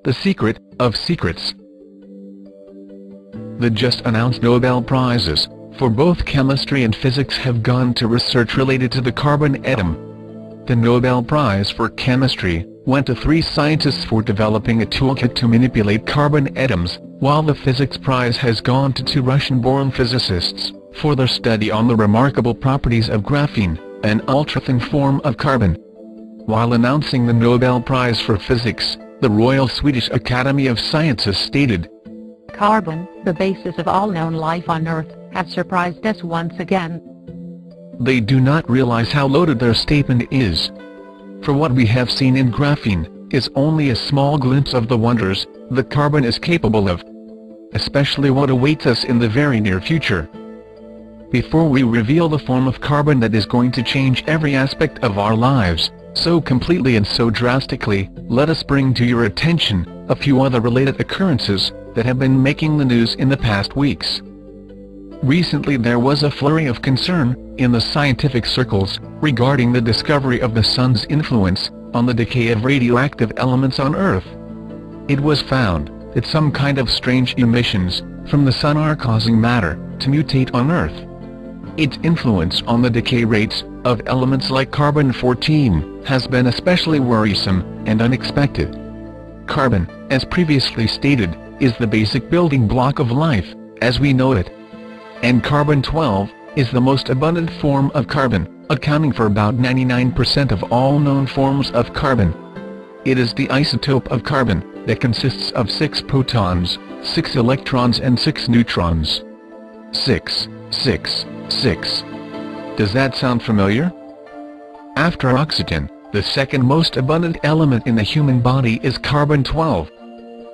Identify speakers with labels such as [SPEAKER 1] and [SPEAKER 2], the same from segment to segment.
[SPEAKER 1] The Secret of Secrets. The just announced Nobel Prizes for both chemistry and physics have gone to research related to the carbon atom. The Nobel Prize for Chemistry went to 3 scientists for developing a toolkit to manipulate carbon atoms, while the Physics Prize has gone to 2 Russian-born physicists for their study on the remarkable properties of graphene, an ultra-thin form of carbon. While announcing the Nobel Prize for Physics, the Royal Swedish Academy of Sciences stated,
[SPEAKER 2] "Carbon, the basis of all known life on Earth, has surprised us once again."
[SPEAKER 1] They do not realize how loaded their statement is. For what we have seen in graphene is only a small glimpse of the wonders that carbon is capable of, especially what awaits us in the very near future. Before we reveal the form of carbon that is going to change every aspect of our lives, so completely and so drastically, let us bring to your attention a few other related occurrences that have been making the news in the past weeks. Recently there was a flurry of concern in the scientific circles regarding the discovery of the Sun's influence on the decay of radioactive elements on Earth. It was found that some kind of strange emissions from the Sun are causing matter to mutate on Earth. Its influence on the decay rates of elements like carbon-14 has been especially worrisome and unexpected. Carbon, as previously stated, is the basic building block of life, as we know it. And carbon-12 is the most abundant form of carbon, accounting for about 99% of all known forms of carbon. It is the isotope of carbon that consists of 6 protons, 6 electrons and 6 neutrons. 6, 6, 6. Does that sound familiar? After oxygen, the second most abundant element in the human body is carbon-12.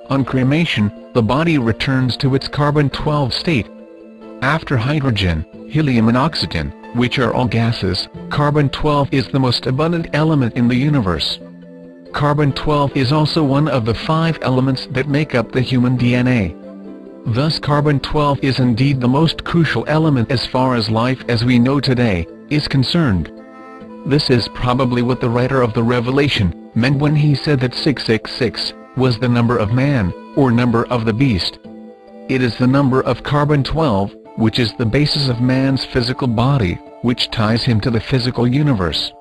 [SPEAKER 1] On cremation, the body returns to its carbon-12 state. After hydrogen, helium and oxygen, which are all gases, carbon-12 is the most abundant element in the universe. Carbon-12 is also one of the 5 elements that make up the human DNA. Thus carbon-12 is indeed the most crucial element as far as life as we know today is concerned. This is probably what the writer of the Revelation meant when he said that 666 was the number of man, or number of the beast. It is the number of carbon-12, which is the basis of man's physical body, which ties him to the physical universe.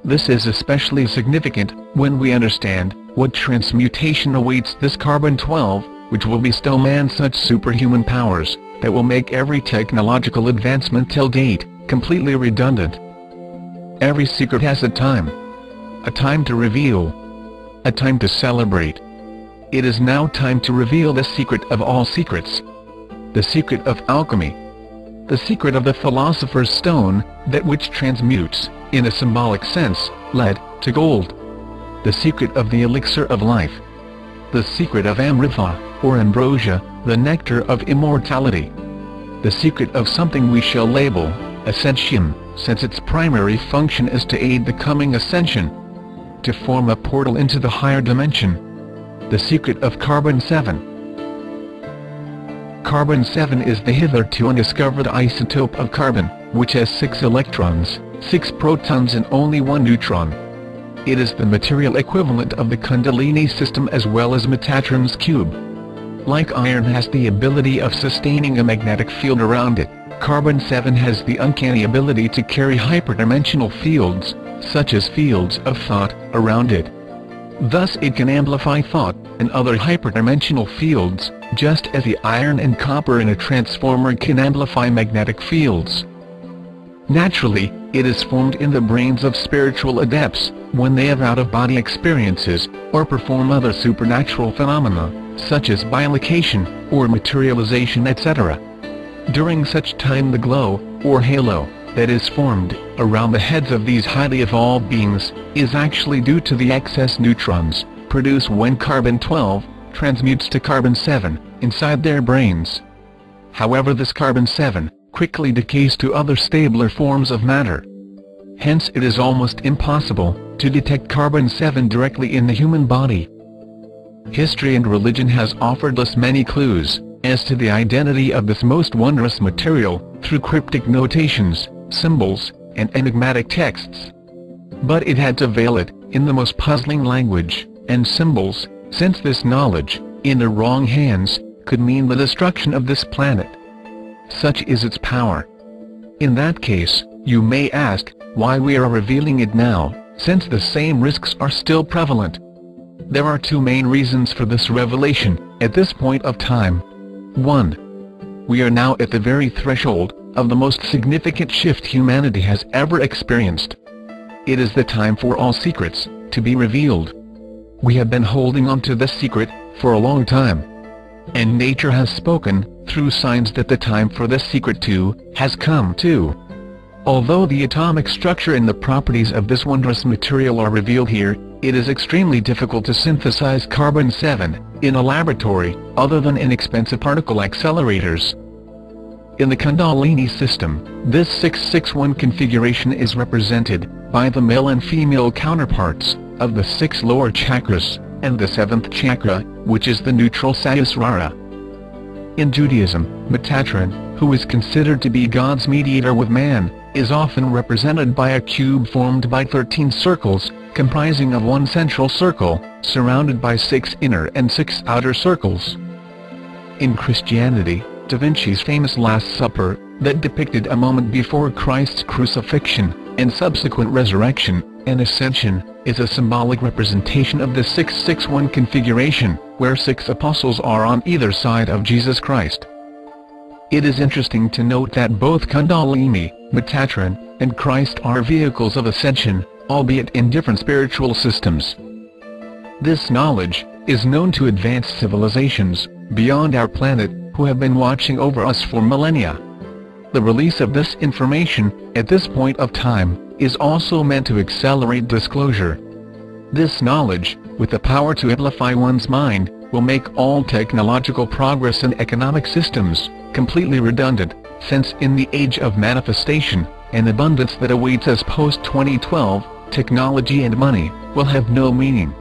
[SPEAKER 1] This is especially significant when we understand what transmutation awaits this carbon-12, which will bestow man such superhuman powers that will make every technological advancement till date completely redundant. Every secret has a time to reveal, a time to celebrate. It is now time to reveal the secret of all secrets. The secret of alchemy. The secret of the philosopher's stone, that which transmutes, in a symbolic sense, lead to gold. The secret of the elixir of life. The secret of amrita, or ambrosia, the nectar of immortality. The secret of something we shall label ascension, since its primary function is to aid the coming ascension, to form a portal into the higher dimension. The secret of carbon-7. Carbon-7 is the hitherto undiscovered isotope of carbon, which has 6 electrons, 6 protons and only 1 neutron. It is the material equivalent of the Kundalini system as well as Metatron's cube. Like iron has the ability of sustaining a magnetic field around it, carbon-7 has the uncanny ability to carry hyperdimensional fields, such as fields of thought, around it. Thus it can amplify thought and other hyperdimensional fields, just as the iron and copper in a transformer can amplify magnetic fields. Naturally, it is formed in the brains of spiritual adepts, when they have out-of-body experiences, or perform other supernatural phenomena, such as bilocation, or materialization etc. During such time the glow, or halo, that is formed around the heads of these highly evolved beings, is actually due to the excess neutrons produced when carbon-12 transmutes to carbon-7 inside their brains. However, this carbon-7 quickly decays to other stabler forms of matter. Hence it is almost impossible to detect carbon-7 directly in the human body. History and religion has offered us many clues as to the identity of this most wondrous material, through cryptic notations, symbols, and enigmatic texts. But it had to veil it in the most puzzling language and symbols since this knowledge, in the wrong hands, could mean the destruction of this planet. Such is its power. In that case, you may ask, why we are revealing it now, since the same risks are still prevalent. There are two main reasons for this revelation, at this point of time. 1. We are now at the very threshold of the most significant shift humanity has ever experienced. It is the time for all secrets to be revealed. We have been holding on to this secret for a long time. And nature has spoken, through signs, that the time for this secret too has come too. Although the atomic structure and the properties of this wondrous material are revealed here, it is extremely difficult to synthesize carbon-7 in a laboratory, other than in expensive particle accelerators. In the Kundalini system, this 661 configuration is represented by the male and female counterparts of the 6 lower chakras, and the 7th chakra, which is the neutral Sahasrara. In Judaism, Metatron, who is considered to be God's mediator with man, is often represented by a cube formed by 13 circles, comprising of one central circle, surrounded by 6 inner and 6 outer circles. In Christianity, Da Vinci's famous Last Supper, that depicted a moment before Christ's crucifixion, and subsequent resurrection and ascension, is a symbolic representation of the 661 configuration, where 6 apostles are on either side of Jesus Christ. It is interesting to note that both Kundalini, Metatron, and Christ are vehicles of ascension, albeit in different spiritual systems. This knowledge is known to advanced civilizations beyond our planet, who have been watching over us for millennia. The release of this information, at this point of time, is also meant to accelerate disclosure. This knowledge, with the power to amplify one's mind, will make all technological progress and economic systems completely redundant, since in the age of manifestation and abundance that awaits us post-2012, technology and money will have no meaning.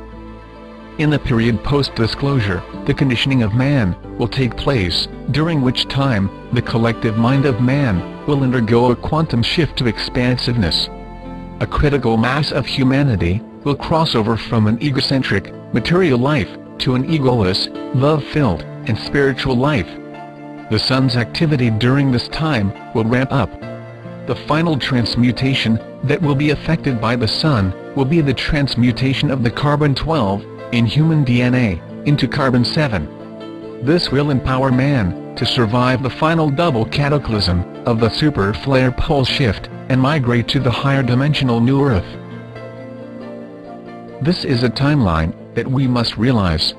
[SPEAKER 1] In the period post-disclosure, the conditioning of man will take place, during which time the collective mind of man will undergo a quantum shift to expansiveness. A critical mass of humanity will cross over from an egocentric, material life to an egoless, love-filled, and spiritual life. The sun's activity during this time will ramp up. The final transmutation that will be affected by the sun will be the transmutation of the carbon-12 in human DNA into carbon-7. This will empower man to survive the final double cataclysm of the super flare pole shift and migrate to the higher dimensional new Earth. This is a timeline that we must realize.